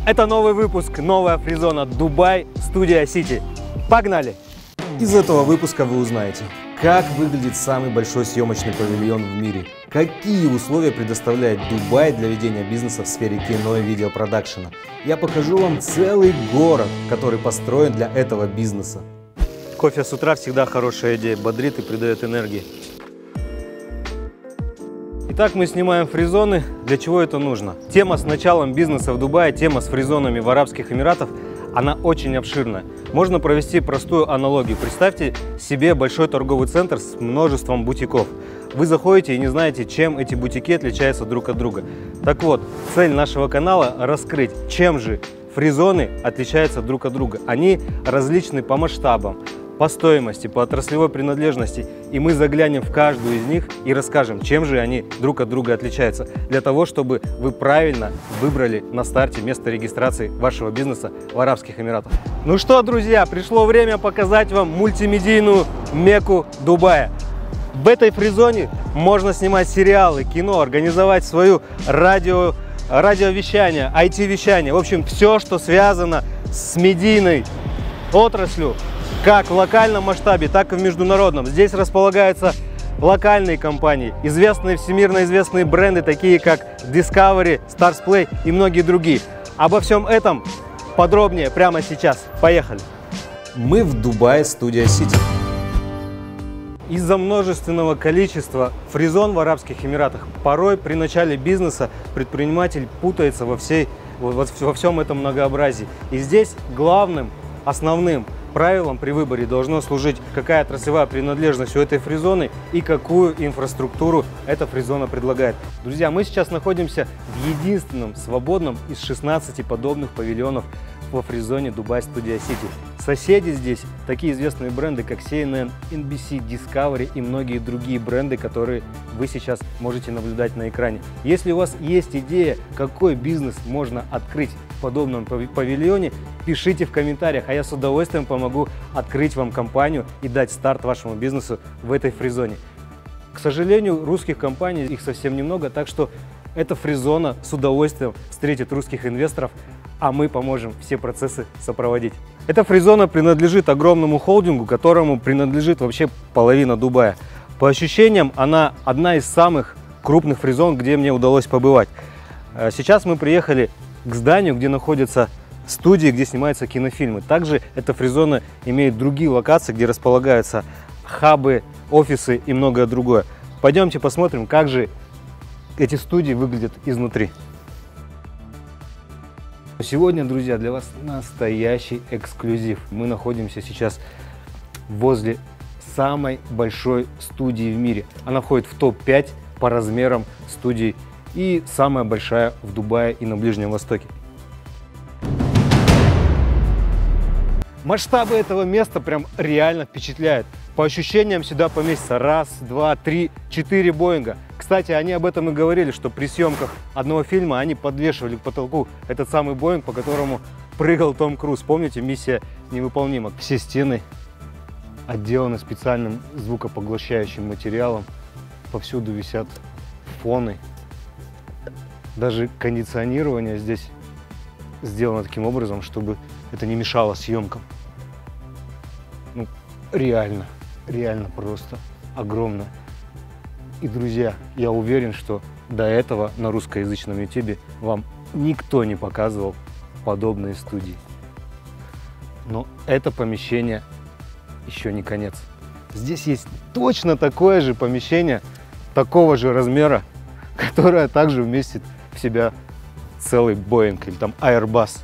Это новый выпуск, новая фризона Дубай, студия Сити. Погнали! Из этого выпуска вы узнаете, как выглядит самый большой съемочный павильон в мире, какие условия предоставляет Дубай для ведения бизнеса в сфере кино и видеопродакшена. Я покажу вам целый город, который построен для этого бизнеса. Кофе с утра всегда хорошая идея, бодрит и придает энергии. Итак, мы снимаем фризоны. Для чего это нужно? Тема с началом бизнеса в Дубае, тема с фризонами в Арабских Эмиратах, она очень обширная. Можно провести простую аналогию. Представьте себе большой торговый центр с множеством бутиков. Вы заходите и не знаете, чем эти бутики отличаются друг от друга. Так вот, цель нашего канала – раскрыть, чем же фризоны отличаются друг от друга. Они различны по масштабам, по стоимости, по отраслевой принадлежности. И мы заглянем в каждую из них и расскажем, чем же они друг от друга отличаются. Для того, чтобы вы правильно выбрали на старте место регистрации вашего бизнеса в Арабских Эмиратах. Ну что, друзья, пришло время показать вам мультимедийную мекку Дубая. В этой фризоне можно снимать сериалы, кино, организовать свою радиовещание, IT-вещание. В общем, все, что связано с медийной отраслью, как в локальном масштабе, так и в международном. Здесь располагаются локальные компании, известные, всемирно известные бренды, такие как Discovery, Starzplay и многие другие. Обо всем этом подробнее прямо сейчас. Поехали! Мы в Дубае, студия Сити. Из-за множественного количества фризон в Арабских Эмиратах порой при начале бизнеса предприниматель путается во всем этом многообразии. И здесь главным, основным правилом при выборе должно служить, какая отраслевая принадлежность у этой фризоны и какую инфраструктуру эта фризона предлагает. Друзья, мы сейчас находимся в единственном свободном из 16 подобных павильонов во фризоне Дубай Студия Сити. Соседи здесь такие известные бренды, как CNN, NBC, Discovery и многие другие бренды, которые вы сейчас можете наблюдать на экране. Если у вас есть идея, какой бизнес можно открыть в подобном павильоне, пишите в комментариях, а я с удовольствием помогу открыть вам компанию и дать старт вашему бизнесу в этой фризоне. К сожалению, русских компаний их совсем немного, так что эта фризона с удовольствием встретит русских инвесторов, а мы поможем все процессы сопроводить. Эта фризона принадлежит огромному холдингу, которому принадлежит вообще половина Дубая. По ощущениям, она одна из самых крупных фризон, где мне удалось побывать. Сейчас мы приехали к зданию, где находятся студии, где снимаются кинофильмы. Также эта фризона имеет другие локации, где располагаются хабы, офисы и многое другое. Пойдемте посмотрим, как же эти студии выглядят изнутри. Сегодня, друзья, для вас настоящий эксклюзив. Мы находимся сейчас возле самой большой студии в мире. Она входит в топ-5 по размерам студий и самая большая в Дубае и на Ближнем Востоке. Масштабы этого места прям реально впечатляют. По ощущениям сюда поместится раз, два, три, 4 Боинга. Кстати, они об этом и говорили, что при съемках одного фильма они подвешивали к потолку этот самый Боинг, по которому прыгал Том Круз. Помните, «Миссия невыполнима»? Все стены отделаны специальным звукопоглощающим материалом. Повсюду висят фоны. Даже кондиционирование здесь сделано таким образом, чтобы это не мешало съемкам. Ну, реально просто огромно. И, друзья, я уверен, что до этого на русскоязычном YouTube вам никто не показывал подобные студии. Но это помещение еще не конец. Здесь есть точно такое же помещение, такого же размера, которое также вместит в себя целый Боинг или там Airbus.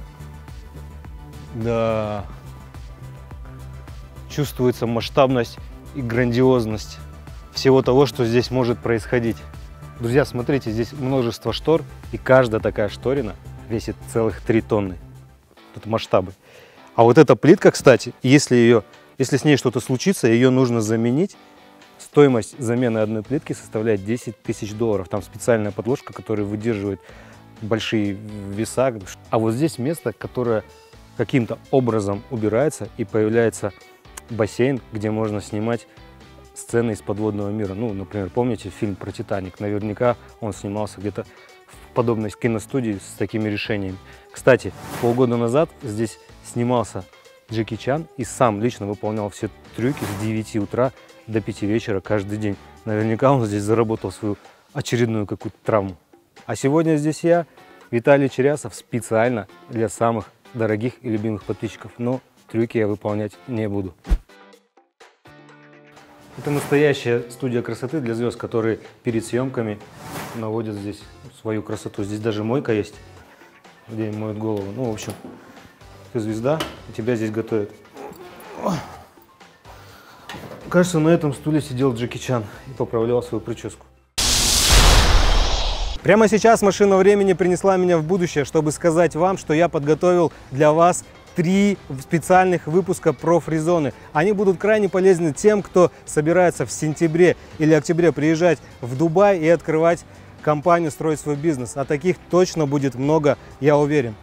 Да, чувствуется масштабность и грандиозность всего того, что здесь может происходить. Друзья, смотрите, здесь множество штор, и каждая такая шторина весит целых 3 тонны. Это масштабы. А вот эта плитка, кстати, если с ней что-то случится, ее нужно заменить. Стоимость замены одной плитки составляет $10 000. Там специальная подложка, которая выдерживает большие веса. А вот здесь место, которое каким-то образом убирается, и появляется бассейн, где можно снимать сцены из подводного мира. Ну, например, помните фильм про «Титаник»? Наверняка он снимался где-то подобной киностудии с такими решениями. Кстати, полгода назад здесь снимался Джеки Чан и сам лично выполнял все трюки с 9 утра до 5 вечера каждый день. Наверняка он здесь заработал свою очередную какую-то травму. А сегодня здесь я, Виталий Черясов, специально для самых дорогих и любимых подписчиков. Но трюки я выполнять не буду. Это настоящая студия красоты для звезд, которые перед съемками наводят здесь свою красоту. Здесь даже мойка есть, где они моют голову. Ну, в общем, ты звезда, и тебя здесь готовят. Кажется, на этом стуле сидел Джеки Чан и поправлял свою прическу. Прямо сейчас машина времени принесла меня в будущее, чтобы сказать вам, что я подготовил для вас 3 специальных выпуска про фризоны. Они будут крайне полезны тем, кто собирается в сентябре или октябре приезжать в Дубай и открывать компанию, строить свой бизнес. А таких точно будет много, я уверен.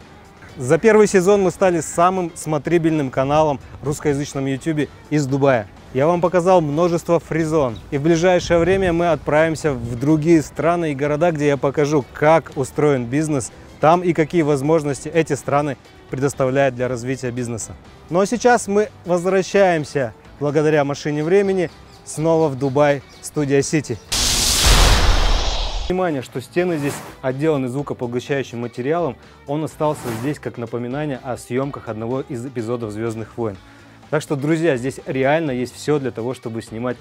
За первый сезон мы стали самым смотрибельным каналом в русскоязычном YouTube из Дубая. Я вам показал множество фризон. И в ближайшее время мы отправимся в другие страны и города, где я покажу, как устроен бизнес там и какие возможности эти страны предоставляют для развития бизнеса. Ну а сейчас мы возвращаемся, благодаря машине времени, снова в Дубай, студия City. Внимание, что стены здесь отделаны звукопоглощающим материалом. Он остался здесь как напоминание о съемках одного из эпизодов «Звездных войн». Так что, друзья, здесь реально есть все для того, чтобы снимать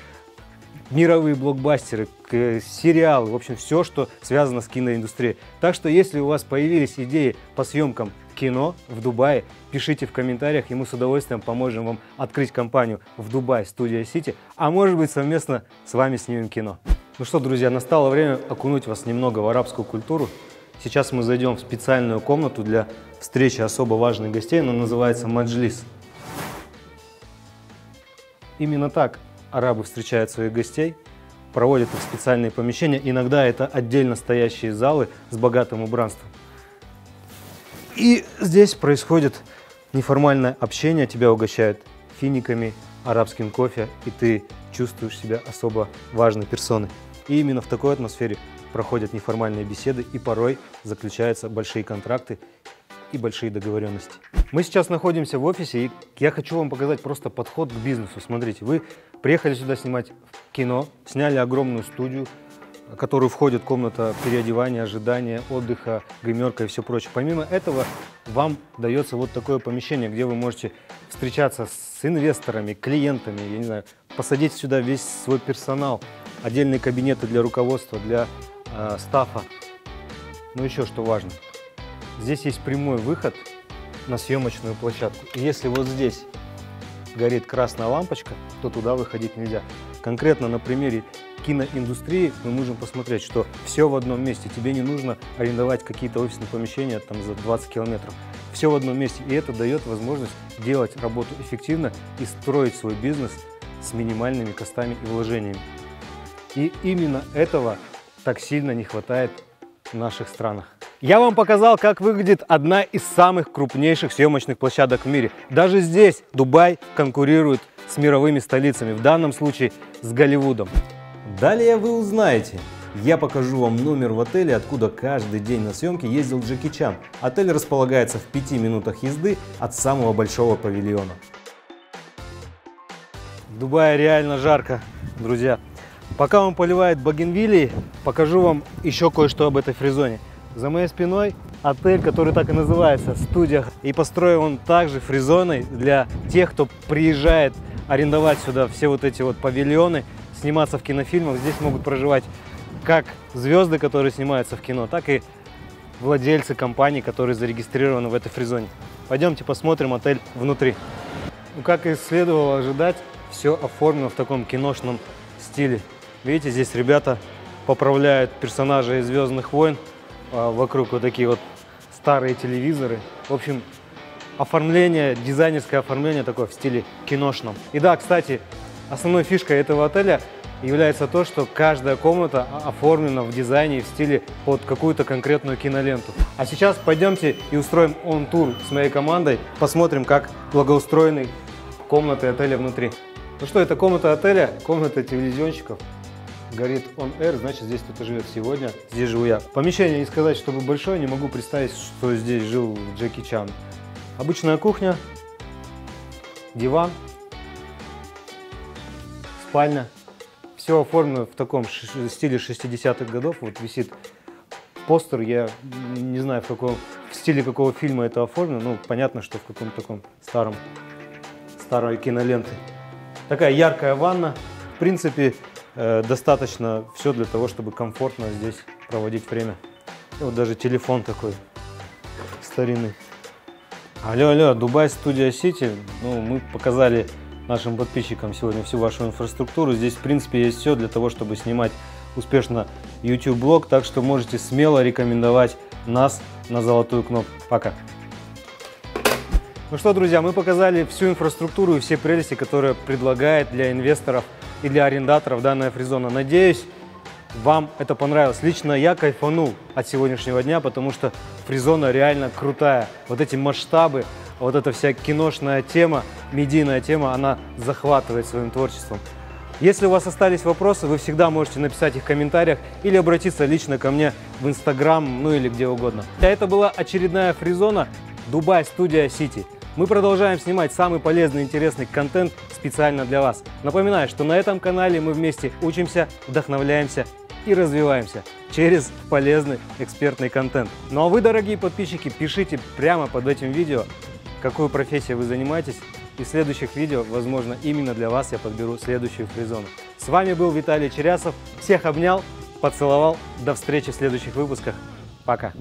мировые блокбастеры, сериалы, в общем, все, что связано с киноиндустрией. Так что, если у вас появились идеи по съемкам кино в Дубае, пишите в комментариях, и мы с удовольствием поможем вам открыть компанию в Дубай, студия City, а может быть, совместно с вами снимем кино. Ну что, друзья, настало время окунуть вас немного в арабскую культуру. Сейчас мы зайдем в специальную комнату для встречи особо важных гостей, она называется маджлис. Именно так арабы встречают своих гостей, проводят их в специальные помещения. Иногда это отдельно стоящие залы с богатым убранством. И здесь происходит неформальное общение, тебя угощают финиками, арабским кофе, и ты чувствуешь себя особо важной персоной. И именно в такой атмосфере проходят неформальные беседы, и порой заключаются большие контракты и большие договоренности. Мы сейчас находимся в офисе, и я хочу вам показать просто подход к бизнесу. Смотрите, вы приехали сюда снимать кино, сняли огромную студию, в которую входит комната переодевания, ожидания, отдыха, гримерка и все прочее. Помимо этого, вам дается вот такое помещение, где вы можете встречаться с инвесторами, клиентами, я не знаю, посадить сюда весь свой персонал, отдельные кабинеты для руководства, для стафа. Ну еще что важно. Здесь есть прямой выход на съемочную площадку. И если вот здесь горит красная лампочка, то туда выходить нельзя. Конкретно на примере киноиндустрии мы можем посмотреть, что все в одном месте. Тебе не нужно арендовать какие-то офисные помещения там за 20 километров. Все в одном месте. И это дает возможность делать работу эффективно и строить свой бизнес с минимальными костами и вложениями. И именно этого так сильно не хватает в наших странах. Я вам показал, как выглядит одна из самых крупнейших съемочных площадок в мире. Даже здесь Дубай конкурирует с мировыми столицами, в данном случае с Голливудом. Далее вы узнаете. Я покажу вам номер в отеле, откуда каждый день на съемки ездил Джеки Чан. Отель располагается в 5 минутах езды от самого большого павильона. В Дубае реально жарко, друзья. Пока он поливает багенвилии, покажу вам еще кое-что об этой фризоне. За моей спиной отель, который так и называется, студия. И построен он также фризоной для тех, кто приезжает арендовать сюда все вот эти вот павильоны, сниматься в кинофильмах. Здесь могут проживать как звезды, которые снимаются в кино, так и владельцы компаний, которые зарегистрированы в этой фризоне. Пойдемте посмотрим отель внутри. Ну, как и следовало ожидать, все оформлено в таком киношном стиле. Видите, здесь ребята поправляют персонажей из «Звездных войн». Вокруг вот такие вот старые телевизоры. В общем, оформление, дизайнерское оформление такое в стиле киношном. И да, кстати, основной фишкой этого отеля является то, что каждая комната оформлена в дизайне в стиле под какую-то конкретную киноленту. А сейчас пойдемте и устроим он-тур с моей командой. Посмотрим, как благоустроены комнаты отеля внутри. Ну что, это комната отеля, комната телевизионщиков. горит on air, значит здесь кто-то живет сегодня. Здесь живу я. Помещение не сказать, чтобы большое, не могу представить, что здесь жил Джеки Чан. Обычная кухня, диван, спальня. Все оформлено в таком стиле 60-х годов. Вот висит постер, я не знаю, в стиле какого фильма это оформлено. Ну, понятно, что в каком-то таком старой киноленты. Такая яркая ванна. В принципе, достаточно все для того, чтобы комфортно здесь проводить время. И вот даже телефон такой старинный. Алло, Дубай Студия Сити. Ну, мы показали нашим подписчикам сегодня всю вашу инфраструктуру. Здесь, в принципе, есть все для того, чтобы снимать успешно YouTube-блог. Так что можете смело рекомендовать нас на золотую кнопку. Пока. Ну что, друзья, мы показали всю инфраструктуру и все прелести, которые предлагает для инвесторов и для арендаторов данная фризона. Надеюсь, вам это понравилось. Лично я кайфанул от сегодняшнего дня, потому что фризона реально крутая. Вот эти масштабы, вот эта вся киношная тема, медийная тема, она захватывает своим творчеством. Если у вас остались вопросы, вы всегда можете написать их в комментариях или обратиться лично ко мне в Instagram, ну или где угодно. Это была очередная фризона Дубай Студия Сити. Мы продолжаем снимать самый полезный и интересный контент специально для вас. Напоминаю, что на этом канале мы вместе учимся, вдохновляемся и развиваемся через полезный экспертный контент. Ну а вы, дорогие подписчики, пишите прямо под этим видео, какую профессию вы занимаетесь. И в следующих видео, возможно, именно для вас я подберу следующую фризону. С вами был Виталий Черясов. Всех обнял, поцеловал. До встречи в следующих выпусках. Пока.